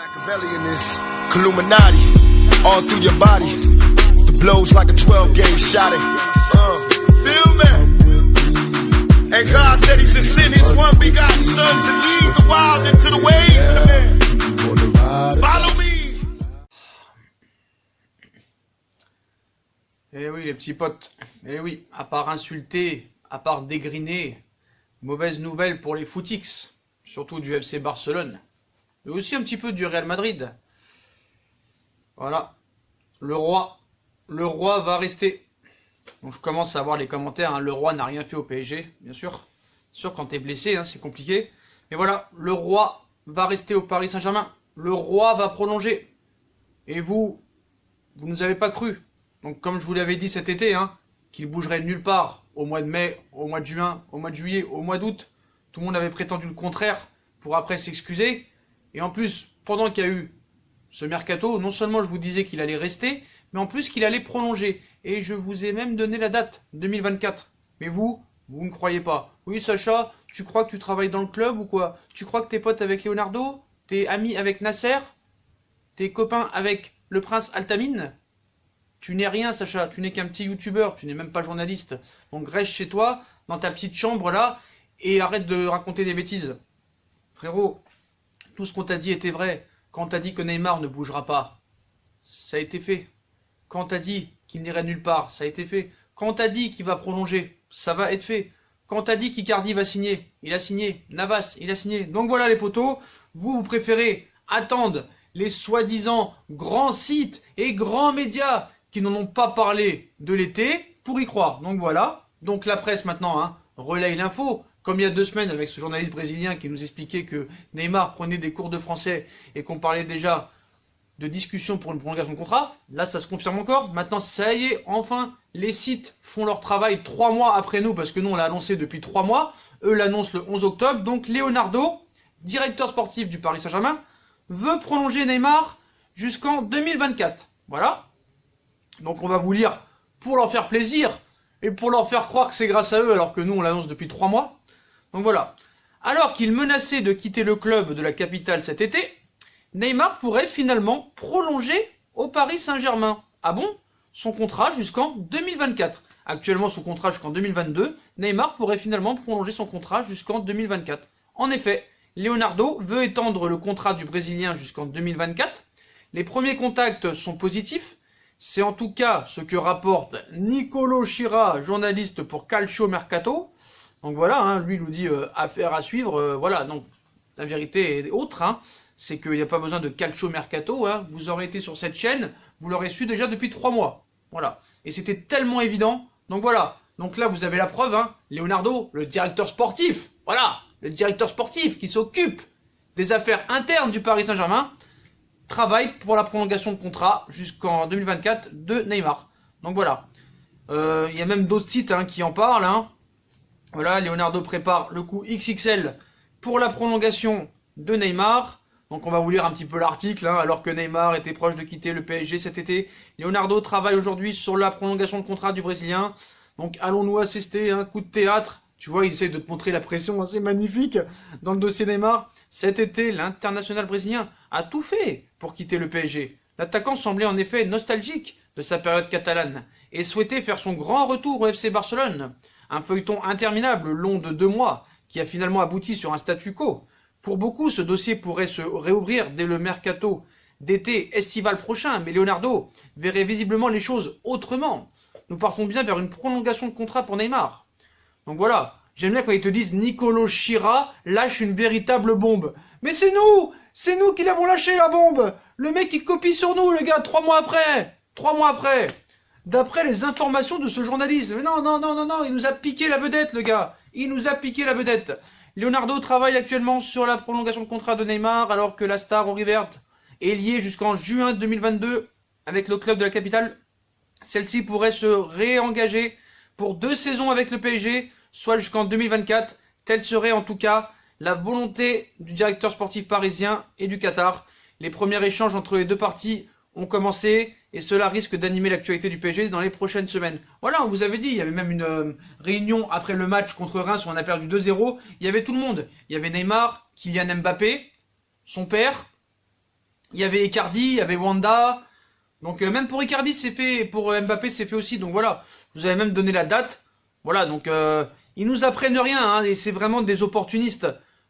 Machiavelli in this Illuminati, all through your body. The blows like a 12-gauge shot. Feel me? And God said He should send His one begotten Son to lead the wild into the ways. Follow me. Eh oui, les petits potes. Eh oui, à part insulter, à part dégriner, mauvaise nouvelle pour les footix, surtout du FC Barcelone, mais aussi un petit peu du Real Madrid. Voilà, le roi va rester. Donc je commence à voir les commentaires, hein. Le roi n'a rien fait au PSG, bien sûr. Bien sûr, quand t'es blessé, hein, c'est compliqué. Mais voilà, le roi va rester au Paris Saint-Germain. Le roi va prolonger. Et vous nous avez pas cru. Donc comme je vous l'avais dit cet été, hein, qu'il bougerait nulle part au mois de mai, au mois de juin, au mois de juillet, au mois d'août. Tout le monde avait prétendu le contraire pour après s'excuser. Et en plus, pendant qu'il y a eu ce mercato, non seulement je vous disais qu'il allait rester, mais en plus qu'il allait prolonger. Et je vous ai même donné la date, 2024. Mais vous ne croyez pas. Oui Sacha, tu crois que tu travailles dans le club ou quoi? Tu crois que t'es pote avec Leonardo? T'es ami avec Nasser? T'es copain avec le prince Altamine? Tu n'es rien Sacha, tu n'es qu'un petit youtubeur, tu n'es même pas journaliste. Donc reste chez toi, dans ta petite chambre là, et arrête de raconter des bêtises. Frérot, tout ce qu'on t'a dit était vrai. Quand t'as dit que Neymar ne bougera pas, ça a été fait. Quand t'as dit qu'il n'irait nulle part, ça a été fait. Quand t'as dit qu'il va prolonger, ça va être fait. Quand t'as dit qu'Icardi va signer, il a signé. Navas, il a signé. Donc voilà les potos, vous préférez attendre les soi-disant grands sites et grands médias qui n'en ont pas parlé de l'été pour y croire. Donc voilà. Donc la presse maintenant, hein, relaye l'info. Comme il y a 2 semaines avec ce journaliste brésilien qui nous expliquait que Neymar prenait des cours de français et qu'on parlait déjà de discussion pour une prolongation de contrat. Là, ça se confirme encore. Maintenant, ça y est, enfin, les sites font leur travail 3 mois après nous, parce que nous, on l'a annoncé depuis 3 mois. Eux l'annoncent le 11 octobre. Donc, Leonardo, directeur sportif du Paris Saint-Germain, veut prolonger Neymar jusqu'en 2024. Voilà. Donc, on va vous lire pour leur faire plaisir et pour leur faire croire que c'est grâce à eux, alors que nous, on l'annonce depuis 3 mois. Donc voilà. Alors qu'il menaçait de quitter le club de la capitale cet été, Neymar pourrait finalement prolonger au Paris Saint-Germain. Ah bon? Son contrat jusqu'en 2024. Actuellement, son contrat jusqu'en 2022. Neymar pourrait finalement prolonger son contrat jusqu'en 2024. En effet, Leonardo veut étendre le contrat du Brésilien jusqu'en 2024. Les premiers contacts sont positifs. C'est en tout cas ce que rapporte Nicolo Schira, journaliste pour Calcio Mercato. Donc voilà, hein, lui nous dit affaire à suivre. Voilà, donc la vérité est autre, hein. C'est qu'il n'y a pas besoin de Calcio Mercato, hein. Vous aurez été sur cette chaîne, vous l'aurez su déjà depuis 3 mois. Voilà. Et c'était tellement évident. Donc voilà. Donc là, vous avez la preuve, hein. Leonardo, le directeur sportif. Voilà. Le directeur sportif qui s'occupe des affaires internes du Paris Saint-Germain travaille pour la prolongation de contrat jusqu'en 2024 de Neymar. Donc voilà. Il y a même d'autres sites, hein, qui en parlent, hein. Voilà, Leonardo prépare le coup XXL pour la prolongation de Neymar. Donc on va vous lire un petit peu l'article, hein. Alors que Neymar était proche de quitter le PSG cet été, Leonardo travaille aujourd'hui sur la prolongation de contrat du Brésilien. Donc allons-nous assister à un coup de théâtre? Tu vois, il essaie de te montrer la pression, hein, c'est magnifique. Dans le dossier Neymar, cet été, l'international brésilien a tout fait pour quitter le PSG. L'attaquant semblait en effet nostalgique de sa période catalane et souhaitait faire son grand retour au FC Barcelone. Un feuilleton interminable, long de 2 mois, qui a finalement abouti sur un statu quo. Pour beaucoup, ce dossier pourrait se réouvrir dès le mercato d'été estival prochain, mais Leonardo verrait visiblement les choses autrement. Nous partons bien vers une prolongation de contrat pour Neymar. Donc voilà, j'aime bien quand ils te disent Nicolo Schira lâche une véritable bombe. Mais c'est nous qui l'avons lâché la bombe. Le mec il copie sur nous, le gars, 3 mois après. 3 mois après. D'après les informations de ce journaliste. Mais non, il nous a piqué la vedette, le gars. Il nous a piqué la vedette. Leonardo travaille actuellement sur la prolongation de contrat de Neymar, alors que la star auriverte est liée jusqu'en juin 2022 avec le club de la capitale. Celle-ci pourrait se réengager pour 2 saisons avec le PSG, soit jusqu'en 2024. Telle serait en tout cas la volonté du directeur sportif parisien et du Qatar. Les premiers échanges entre les deux parties ont commencé et cela risque d'animer l'actualité du PSG dans les prochaines semaines. Voilà, on vous avait dit, il y avait même une réunion après le match contre Reims où on a perdu 2-0. Il y avait tout le monde. Il y avait Neymar, Kylian Mbappé, son père, Il y avait Icardi, il y avait Wanda. Donc même pour Icardi c'est fait, pour Mbappé c'est fait aussi. Donc voilà, je vous avais même donné la date. Voilà, donc ils nous apprennent rien, hein, et c'est vraiment des opportunistes.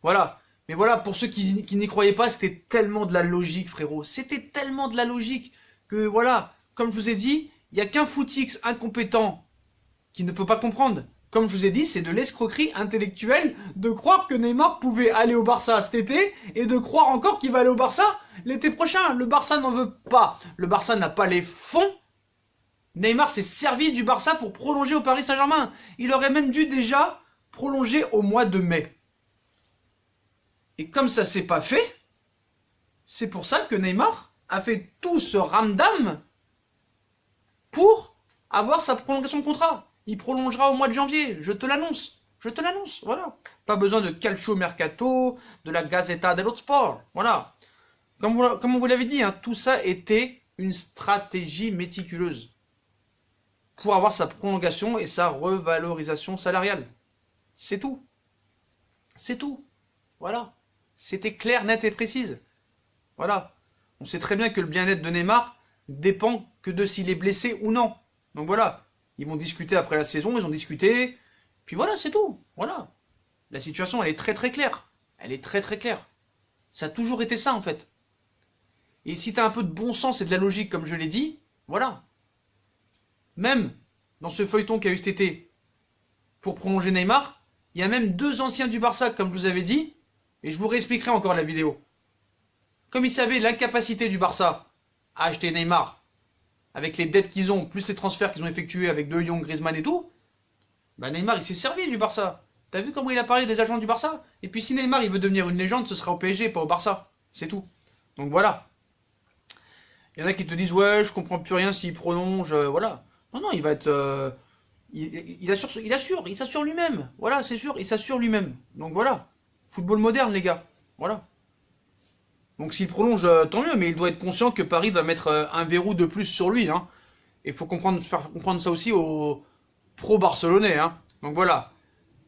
Voilà. Mais voilà, pour ceux qui n'y croyaient pas, c'était tellement de la logique, frérot. C'était tellement de la logique que voilà, comme je vous ai dit, il n'y a qu'un footix incompétent qui ne peut pas comprendre. Comme je vous ai dit, c'est de l'escroquerie intellectuelle de croire que Neymar pouvait aller au Barça cet été et de croire encore qu'il va aller au Barça l'été prochain. Le Barça n'en veut pas. Le Barça n'a pas les fonds. Neymar s'est servi du Barça pour prolonger au Paris Saint-Germain. Il aurait même dû déjà prolonger au mois de mai. Et comme ça s'est pas fait, c'est pour ça que Neymar a fait tout ce ramdam pour avoir sa prolongation de contrat. Il prolongera au mois de janvier, je te l'annonce. Je te l'annonce, voilà. Pas besoin de Calcio Mercato, de la Gazzetta dello Sport, voilà. Comme on vous l'avait dit, hein, tout ça était une stratégie méticuleuse pour avoir sa prolongation et sa revalorisation salariale. C'est tout. C'est tout. Voilà. C'était clair, net et précise. Voilà. On sait très bien que le bien-être de Neymar dépend que de s'il est blessé ou non. Donc voilà. Ils vont discuter après la saison, ils ont discuté. Puis voilà, c'est tout. Voilà. La situation, elle est très très claire. Elle est très très claire. Ça a toujours été ça en fait. Et si tu as un peu de bon sens et de la logique, comme je l'ai dit, voilà. Même dans ce feuilleton qu'il y a eu cet été pour prolonger Neymar, il y a même 2 anciens du Barça, comme je vous avais dit, et je vous réexpliquerai encore la vidéo. Comme ils savaient l'incapacité du Barça à acheter Neymar, avec les dettes qu'ils ont, plus les transferts qu'ils ont effectués avec De Jong, Griezmann et tout, bah Neymar il s'est servi du Barça. T'as vu comment il a parlé des agents du Barça? Et puis si Neymar il veut devenir une légende, ce sera au PSG, pas au Barça. C'est tout. Donc voilà. Il y en a qui te disent ouais, je comprends plus rien s'il prolonge, voilà. Non, non, il va être... il s'assure lui-même. Voilà, c'est sûr, il s'assure lui-même. Donc voilà. Football moderne, les gars. Voilà. Donc s'il prolonge, tant mieux, mais il doit être conscient que Paris va mettre un verrou de plus sur lui. Hein. Et il faut faire comprendre ça aussi aux pro-barcelonais. Hein. Donc voilà.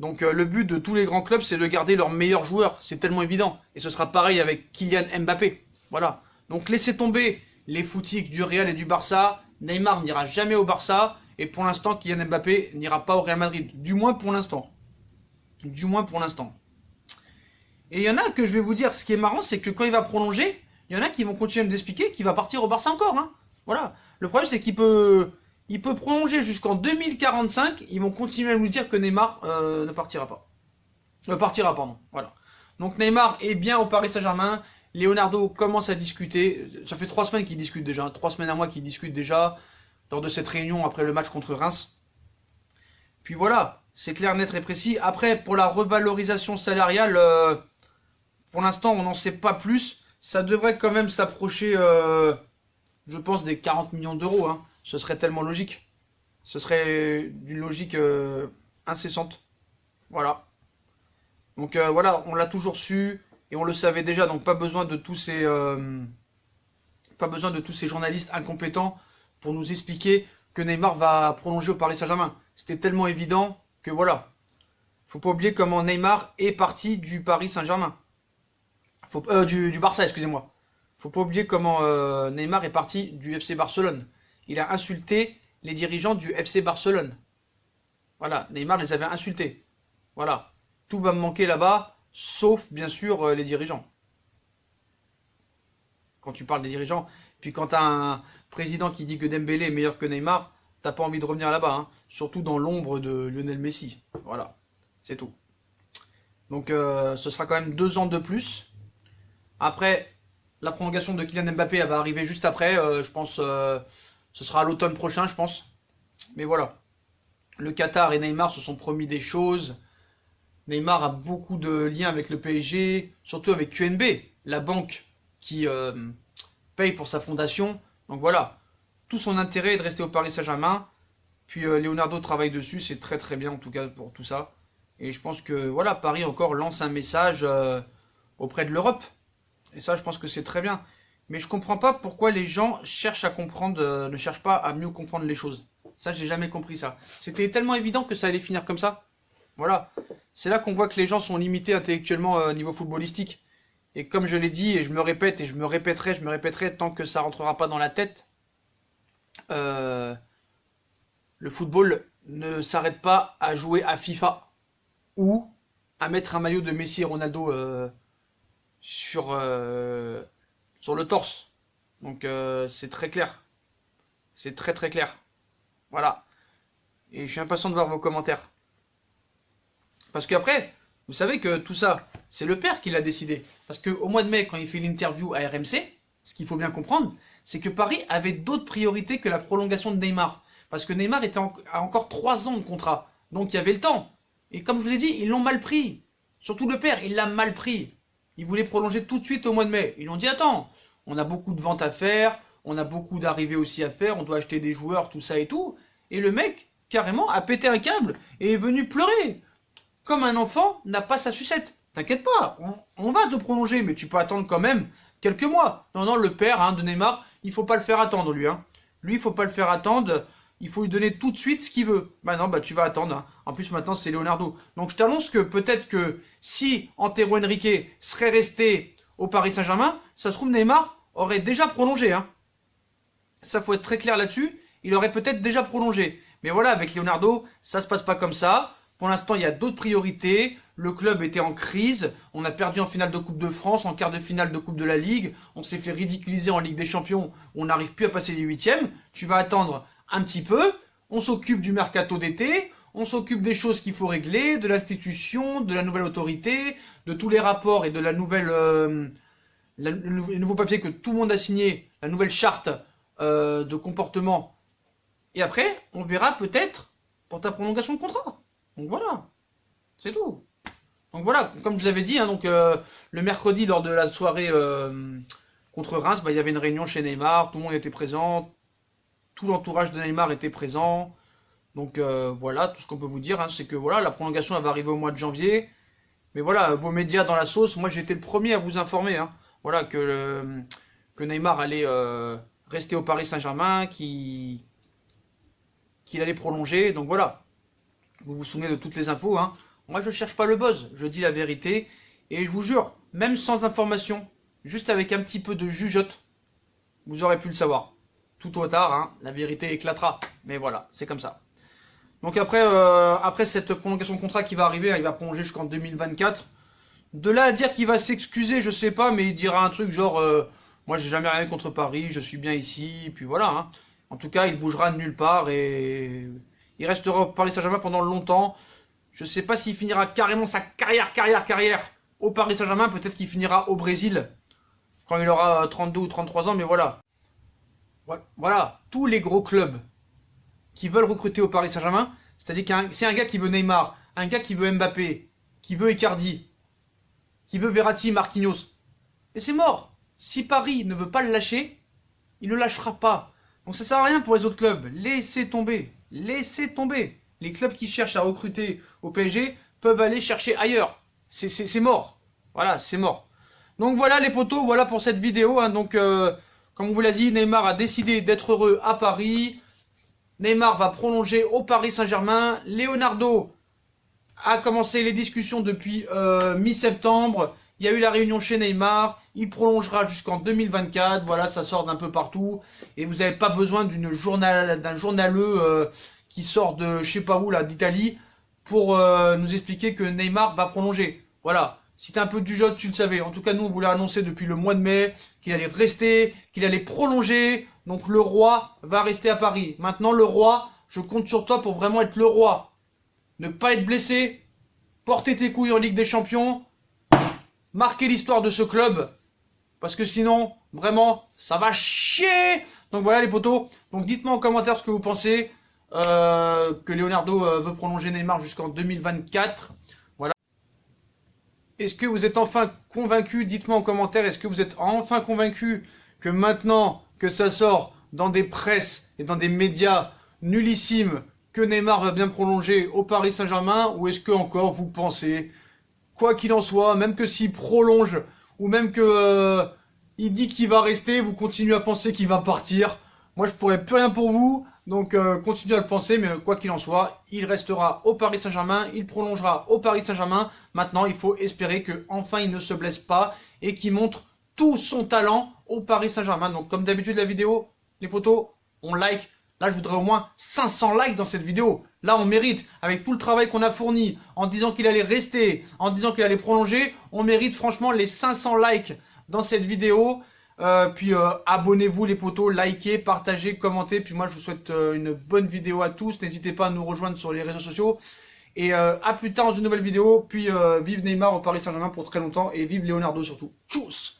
Donc le but de tous les grands clubs, c'est de garder leurs meilleurs joueurs. C'est tellement évident. Et ce sera pareil avec Kylian Mbappé. Voilà. Donc laissez tomber les foutiques du Real et du Barça. Neymar n'ira jamais au Barça. Et pour l'instant, Kylian Mbappé n'ira pas au Real Madrid. Du moins pour l'instant. Du moins pour l'instant. Et il y en a que je vais vous dire, ce qui est marrant, c'est que quand il va prolonger, il y en a qui vont continuer à me expliquer qu'il va partir au Barça encore. Hein. Voilà. Le problème, c'est qu'il peut prolonger jusqu'en 2045. Ils vont continuer à nous dire que Neymar ne partira pas. Partira, pardon. Voilà. Donc Neymar est bien au Paris Saint-Germain. Leonardo commence à discuter. Ça fait 3 semaines qu'ils discutent déjà. 3 semaines à mois qu'ils discutent déjà. Lors de cette réunion après le match contre Reims. Puis voilà. C'est clair, net et précis. Après, pour la revalorisation salariale... pour l'instant, on n'en sait pas plus. Ça devrait quand même s'approcher, je pense, des 40 millions d'euros. Hein. Ce serait tellement logique. Ce serait d'une logique incessante. Voilà. Donc voilà, on l'a toujours su et on le savait déjà. Donc pas besoin de tous ces journalistes incompétents pour nous expliquer que Neymar va prolonger au Paris Saint-Germain. C'était tellement évident que voilà. Faut pas oublier comment Neymar est parti du Paris Saint-Germain. Du Barça, excusez-moi. Faut pas oublier comment Neymar est parti du FC Barcelone. Il a insulté les dirigeants du FC Barcelone. Voilà, Neymar les avait insultés. Voilà. Tout va me manquer là-bas, sauf bien sûr les dirigeants. Quand tu parles des dirigeants, puis quand t'as un président qui dit que Dembélé est meilleur que Neymar, t'as pas envie de revenir là-bas. Hein. Surtout dans l'ombre de Lionel Messi. Voilà, c'est tout. Donc ce sera quand même 2 ans de plus. Après, la prolongation de Kylian Mbappé, elle va arriver juste après. Je pense ce sera à l'automne prochain, je pense. Mais voilà. Le Qatar et Neymar se sont promis des choses. Neymar a beaucoup de liens avec le PSG, surtout avec QNB, la banque qui paye pour sa fondation. Donc voilà. Tout son intérêt est de rester au Paris Saint-Germain. Puis Leonardo travaille dessus, c'est très très bien en tout cas pour tout ça. Et je pense que voilà, Paris encore lance un message auprès de l'Europe. Et ça, je pense que c'est très bien. Mais je comprends pas pourquoi les gens cherchent à comprendre, ne cherchent pas à mieux comprendre les choses. Ça, j'ai jamais compris ça. C'était tellement évident que ça allait finir comme ça. Voilà. C'est là qu'on voit que les gens sont limités intellectuellement au niveau footballistique. Et comme je l'ai dit, et je me répète, et je me répéterai tant que ça rentrera pas dans la tête, le football ne s'arrête pas à jouer à FIFA ou à mettre un maillot de Messi et Ronaldo sur le torse. Donc c'est très clair. C'est très très clair. Voilà. Et je suis impatient de voir vos commentaires. Parce qu'après, vous savez que tout ça, c'est le père qui l'a décidé. Parce qu'au mois de mai, quand il fait l'interview à RMC, ce qu'il faut bien comprendre, c'est que Paris avait d'autres priorités que la prolongation de Neymar. Parce que Neymar a encore 3 ans de contrat. Donc il y avait le temps. Et comme je vous ai dit, ils l'ont mal pris. Surtout le père, il l'a mal pris. Il voulait prolonger tout de suite au mois de mai. Ils l'ont dit, attends, on a beaucoup de ventes à faire, on a beaucoup d'arrivées aussi à faire, on doit acheter des joueurs, tout ça et tout. Et le mec, carrément, a pété un câble et est venu pleurer. Comme un enfant n'a pas sa sucette. T'inquiète pas, on va te prolonger, mais tu peux attendre quand même quelques mois. Non, le père de Neymar, il faut pas le faire attendre, lui. Lui, il faut pas le faire attendre. Il faut lui donner tout de suite ce qu'il veut. Bah non, tu vas attendre. En plus, maintenant, c'est Leonardo. Donc, je t'annonce que peut-être que si Antero Henrique serait resté au Paris Saint-Germain, ça se trouve, Neymar aurait déjà prolongé. Ça, faut être très clair là-dessus. Il aurait peut-être déjà prolongé. Mais voilà, avec Leonardo, ça se passe pas comme ça. Pour l'instant, il y a d'autres priorités. Le club était en crise. On a perdu en finale de Coupe de France, en quart de finale de Coupe de la Ligue. On s'est fait ridiculiser en Ligue des Champions. On n'arrive plus à passer les 8e. Tu vas attendre un petit peu. On s'occupe du mercato d'été. On s'occupe des choses qu'il faut régler, de l'institution, de la nouvelle autorité, de tous les rapports et de la nouvelle, le nouveau papier que tout le monde a signé, la nouvelle charte de comportement. Et après, on verra peut-être pour ta prolongation de contrat. Donc voilà, c'est tout. Donc voilà, comme je vous avais dit, le mercredi lors de la soirée contre Reims, il y avait une réunion chez Neymar, tout le monde était présent, tout l'entourage de Neymar était présent. Donc voilà, tout ce qu'on peut vous dire, c'est que voilà, la prolongation elle va arriver au mois de janvier. Mais voilà, vos médias dans la sauce, moi j'ai été le premier à vous informer, voilà, que Neymar allait rester au Paris Saint-Germain, qu'il allait prolonger. Donc voilà, vous vous souvenez de toutes les infos. Moi je cherche pas le buzz, je dis la vérité. Et je vous jure, même sans information, juste avec un petit peu de jugeote, vous aurez pu le savoir. Tout ou tard, la vérité éclatera. Mais voilà, c'est comme ça. Donc après cette prolongation de contrat qui va arriver, il va prolonger jusqu'en 2024. De là à dire qu'il va s'excuser, je sais pas, mais il dira un truc genre moi j'ai jamais rien contre Paris, je suis bien ici, puis voilà. En tout cas, il bougera de nulle part et il restera au Paris Saint-Germain pendant longtemps. Je sais pas s'il finira carrément sa carrière au Paris Saint-Germain, peut-être qu'il finira au Brésil quand il aura 32 ou 33 ans, mais voilà. Voilà, tous les gros clubs qui veulent recruter au Paris Saint-Germain, c'est-à-dire que c'est un gars qui veut Neymar, un gars qui veut Mbappé, qui veut Icardi, qui veut Verratti, Marquinhos, et c'est mort. Si Paris ne veut pas le lâcher, il ne le lâchera pas. Donc ça sert à rien pour les autres clubs. Laissez tomber. Laissez tomber. Les clubs qui cherchent à recruter au PSG peuvent aller chercher ailleurs. C'est mort. Voilà, c'est mort. Donc voilà les potos, voilà pour cette vidéo. Comme on vous l'a dit, Neymar a décidé d'être heureux à Paris. Neymar va prolonger au Paris Saint-Germain. Leonardo a commencé les discussions depuis mi-septembre. Il y a eu la réunion chez Neymar. Il prolongera jusqu'en 2024. Voilà, ça sort d'un peu partout. Et vous n'avez pas besoin d'un journaleux qui sort de je sais pas où là, d'Italie, pour nous expliquer que Neymar va prolonger. Voilà. Si t'es un peu du jeu, tu le savais. En tout cas, nous, on voulait annoncer depuis le mois de mai qu'il allait rester, qu'il allait prolonger. Donc, le roi va rester à Paris. Maintenant, le roi, je compte sur toi pour vraiment être le roi. Ne pas être blessé, porter tes couilles en Ligue des Champions, marquer l'histoire de ce club. Parce que sinon, vraiment, ça va chier. Donc, voilà les potos. Donc, dites-moi en commentaire ce que vous pensez. Que Leonardo veut prolonger Neymar jusqu'en 2024. Est-ce que vous êtes enfin convaincu? Dites-moi en commentaire, est-ce que vous êtes enfin convaincu que maintenant que ça sort dans des presses et dans des médias nullissimes que Neymar va bien prolonger au Paris Saint-Germain, ou est-ce que encore vous pensez, quoi qu'il en soit, même que s'il prolonge, ou même que il dit qu'il va rester, vous continuez à penser qu'il va partir? Moi, je pourrais plus rien pour vous. Donc, continuez à le penser. Mais quoi qu'il en soit, il restera au Paris Saint-Germain. Il prolongera au Paris Saint-Germain. Maintenant, il faut espérer qu'enfin, il ne se blesse pas et qu'il montre tout son talent au Paris Saint-Germain. Donc, comme d'habitude, la vidéo, les potos, on like. Là, je voudrais au moins 500 likes dans cette vidéo. Là, on mérite, avec tout le travail qu'on a fourni, en disant qu'il allait rester, en disant qu'il allait prolonger, on mérite franchement les 500 likes dans cette vidéo. Puis abonnez-vous les potos, likez, partagez, commentez. Puis moi, je vous souhaite une bonne vidéo à tous. N'hésitez pas à nous rejoindre sur les réseaux sociaux. Et à plus tard dans une nouvelle vidéo. Puis vive Neymar au Paris Saint-Germain pour très longtemps. Et vive Leonardo surtout. Tchuss!